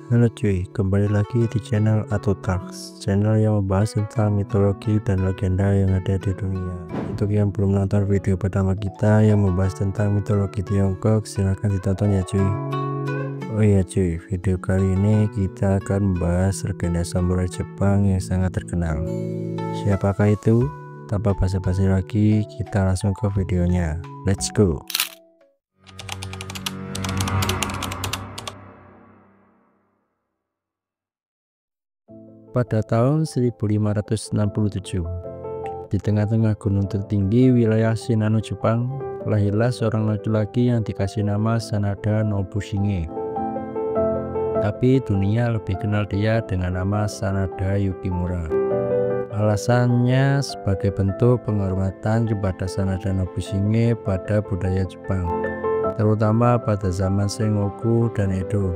Halo cuy, kembali lagi di channel Atotalks, channel yang membahas tentang mitologi dan legenda yang ada di dunia. Untuk yang belum nonton video pertama kita yang membahas tentang mitologi Tiongkok, silahkan ditonton ya cuy. Oh iya cuy, video kali ini kita akan membahas legenda samurai Jepang yang sangat terkenal. Siapakah itu? Tanpa basa-basi lagi, kita langsung ke videonya. Let's go. Pada tahun 1567, di tengah-tengah gunung tertinggi wilayah Shinano, Jepang, lahirlah seorang laki-laki yang dikasih nama Sanada Nobushige. Tapi dunia lebih kenal dia dengan nama Sanada Yukimura. Alasannya sebagai bentuk penghormatan kepada Sanada Nobushige pada budaya Jepang, terutama pada zaman Sengoku dan Edo.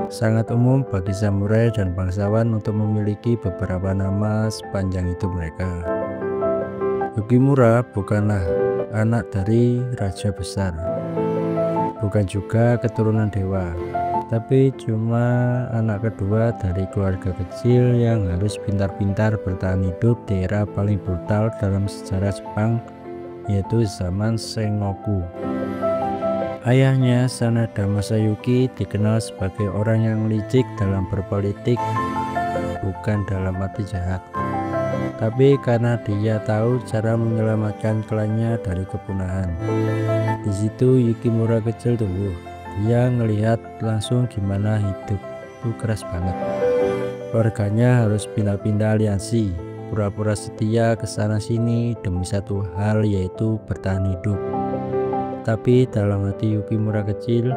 Sangat umum bagi samurai dan bangsawan untuk memiliki beberapa nama sepanjang hidup mereka. Yukimura bukanlah anak dari raja besar, bukan juga keturunan dewa, tapi cuma anak kedua dari keluarga kecil yang harus pintar-pintar bertahan hidup di era paling brutal dalam sejarah Jepang, yaitu zaman Sengoku. Ayahnya, Sanada Masayuki, dikenal sebagai orang yang licik dalam berpolitik, bukan dalam arti jahat, tapi karena dia tahu cara menyelamatkan klannya dari kepunahan. Di situ Yukimura kecil tumbuh. Dia ngelihat langsung gimana hidup itu keras banget. Keluarganya harus pindah-pindah aliansi, pura-pura setia ke sana sini demi satu hal, yaitu bertahan hidup. Tapi dalam hati Yukimura kecil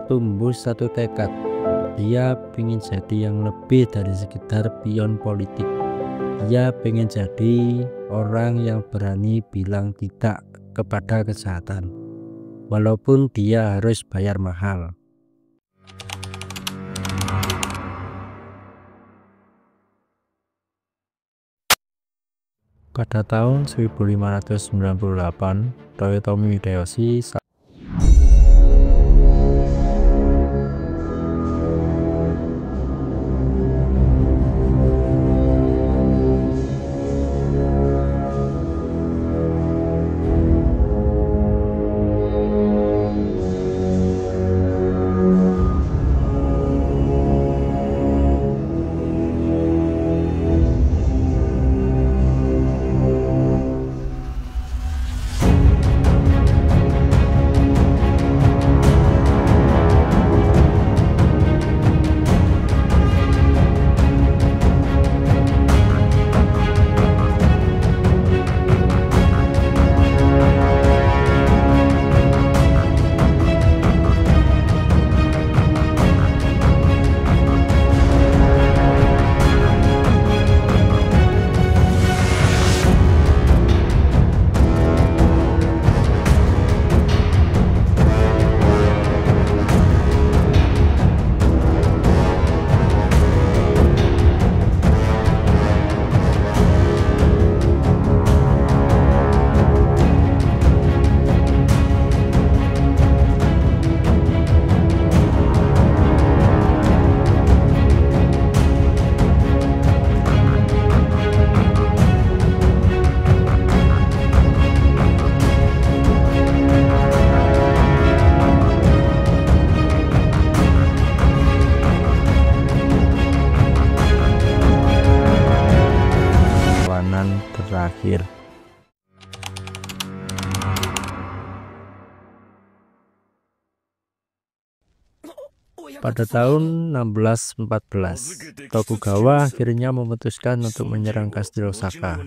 tumbuh satu tekad. Dia ingin jadi yang lebih dari sekedar pion politik. Dia ingin jadi orang yang berani bilang tidak kepada kejahatan, walaupun dia harus bayar mahal. Pada tahun 1598, Toyotomi Hideyoshi terakhir. Pada tahun 1614, Tokugawa akhirnya memutuskan untuk menyerang Kastil Osaka,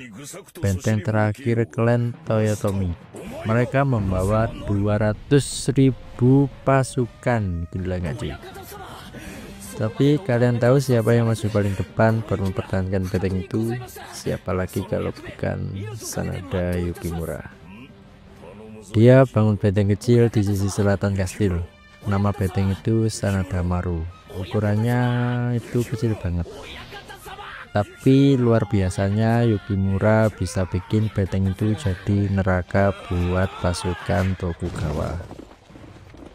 benteng terakhir klan Toyotomi. Mereka membawa 200.000 pasukan. Gila gak sih? Tapi kalian tahu siapa yang masuk paling depan baru mempertahankan benteng itu? Siapa lagi kalau bukan Sanada Yukimura. Dia bangun benteng kecil di sisi selatan kastil. Nama benteng itu Sanada Maru. Ukurannya itu kecil banget. Tapi luar biasanya Yukimura bisa bikin benteng itu jadi neraka buat pasukan Tokugawa.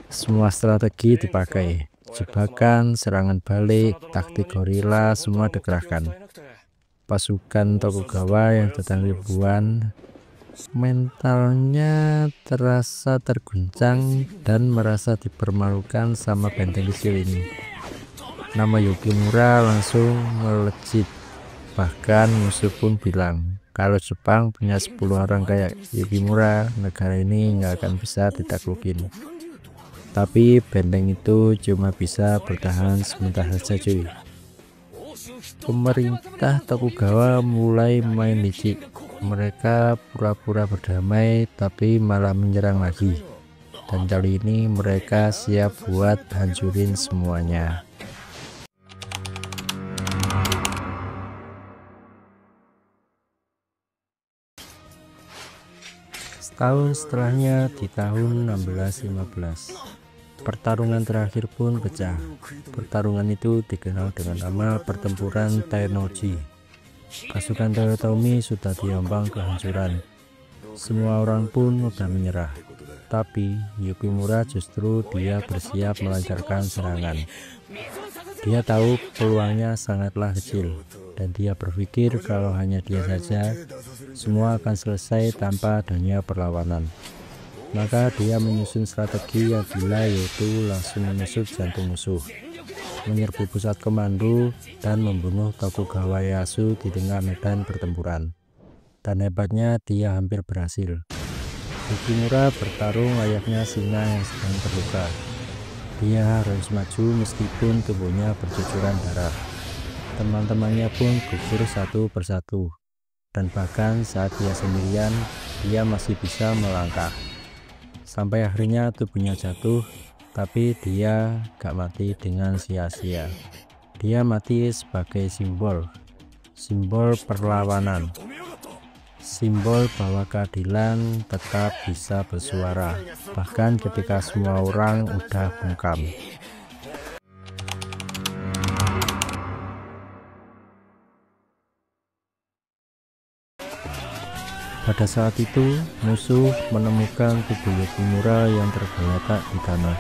Semua strategi dipakai. jebakan, serangan balik, taktik gorila semua dikerahkan. Pasukan Tokugawa yang datang ribuan mentalnya terasa terguncang dan merasa dipermalukan sama benteng kecil ini. Nama Yukimura langsung melejit. Bahkan musuh pun bilang, kalau Jepang punya 10 orang kayak Yukimura, negara ini nggak akan bisa ditaklukin. Tapi benteng itu cuma bisa bertahan sebentar saja cuy. Pemerintah Tokugawa mulai main licik. Mereka pura-pura berdamai tapi malah menyerang lagi. Dan kali ini mereka siap buat hancurin semuanya. Setahun setelahnya di tahun 1615, pertarungan terakhir pun pecah. Pertarungan itu dikenal dengan nama pertempuran Tennoji. Pasukan Toyotomi sudah diambang kehancuran. Semua orang pun sudah menyerah. Tapi Yukimura justru dia bersiap melancarkan serangan. Dia tahu peluangnya sangatlah kecil. Dan dia berpikir kalau hanya dia saja, semua akan selesai tanpa adanya perlawanan. Maka dia menyusun strategi yang gila, yaitu langsung menusuk jantung musuh, menyerbu pusat komando, dan membunuh Tokugawa Ieyasu di tengah medan pertempuran. Dan hebatnya dia hampir berhasil. Yukimura bertarung layaknya singa yang sedang terluka. Dia harus maju meskipun tubuhnya bercucuran darah. Teman-temannya pun gugur satu persatu, dan bahkan saat dia sendirian, dia masih bisa melangkah. Sampai akhirnya tubuhnya jatuh, tapi dia gak mati dengan sia-sia. Dia mati sebagai simbol perlawanan, simbol bahwa keadilan tetap bisa bersuara, bahkan ketika semua orang udah bungkam. Pada saat itu, musuh menemukan tubuh Yukimura yang tergeletak di tanah.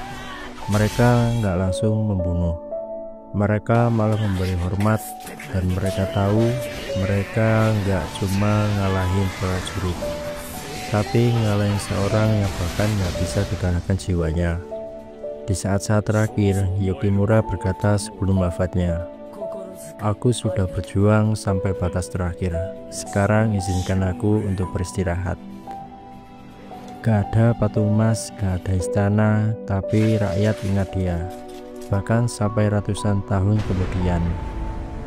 Mereka nggak langsung membunuh. Mereka malah memberi hormat, dan mereka tahu mereka nggak cuma ngalahin prajurit, tapi ngalahin seorang yang bahkan nggak bisa dikalahkan jiwanya. Di saat-saat terakhir, Yukimura berkata sebelum wafatnya, "Aku sudah berjuang sampai batas terakhir. Sekarang izinkan aku untuk beristirahat." Gak ada patung emas, gak ada istana, tapi rakyat ingat dia. Bahkan sampai ratusan tahun kemudian,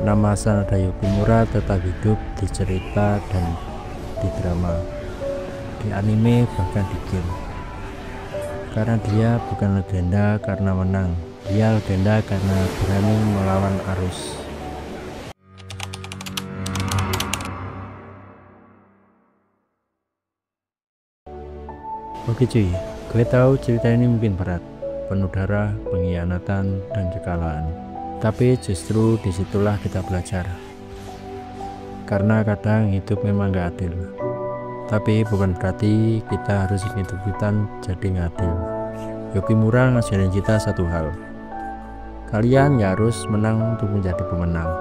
nama Sanada Yukimura tetap hidup di cerita dan di drama, di anime, bahkan di game. Karena dia bukan legenda karena menang, dia legenda karena berani melawan arus. Oke cuy, gue tahu cerita ini mungkin berat, penuh darah, pengkhianatan, dan kekalahan. Tapi justru disitulah kita belajar. Karena kadang hidup memang gak adil. Tapi bukan berarti kita harus hidup-hidupan jadi gak adil. Yukimura ngajarin kita satu hal. Kalian gak harus menang untuk menjadi pemenang.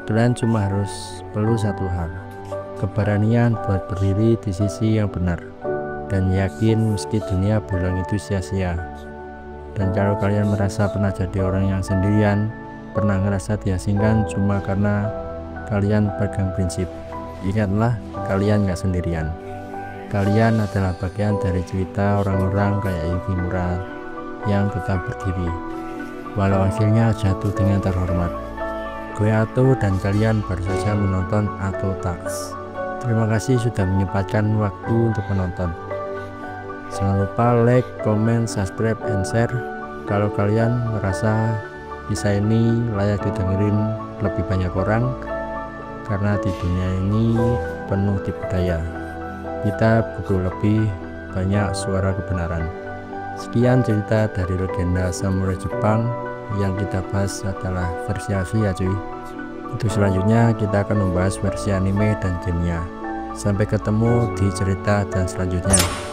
Kalian cuma harus perlu satu hal. Keberanian buat berdiri di sisi yang benar. Dan yakin meski dunia bilang itu sia-sia. Dan kalau kalian merasa pernah jadi orang yang sendirian, pernah ngerasa diasingkan cuma karena kalian pegang prinsip, ingatlah kalian gak sendirian. Kalian adalah bagian dari cerita orang-orang kayak Yukimura yang tetap berdiri, walau akhirnya jatuh dengan terhormat. Gue Ato dan kalian baru saja menonton Ato Talks. Terima kasih sudah menyempatkan waktu untuk menonton. Jangan lupa like, comment, subscribe, and share kalau kalian merasa kisah ini layak didengerin lebih banyak orang, karena di dunia ini penuh tipu daya. Kita butuh lebih banyak suara kebenaran. Sekian cerita dari legenda samurai Jepang. Yang kita bahas adalah versi Asia cuy. Untuk selanjutnya kita akan membahas versi anime dan gamenya. Sampai ketemu di cerita dan selanjutnya.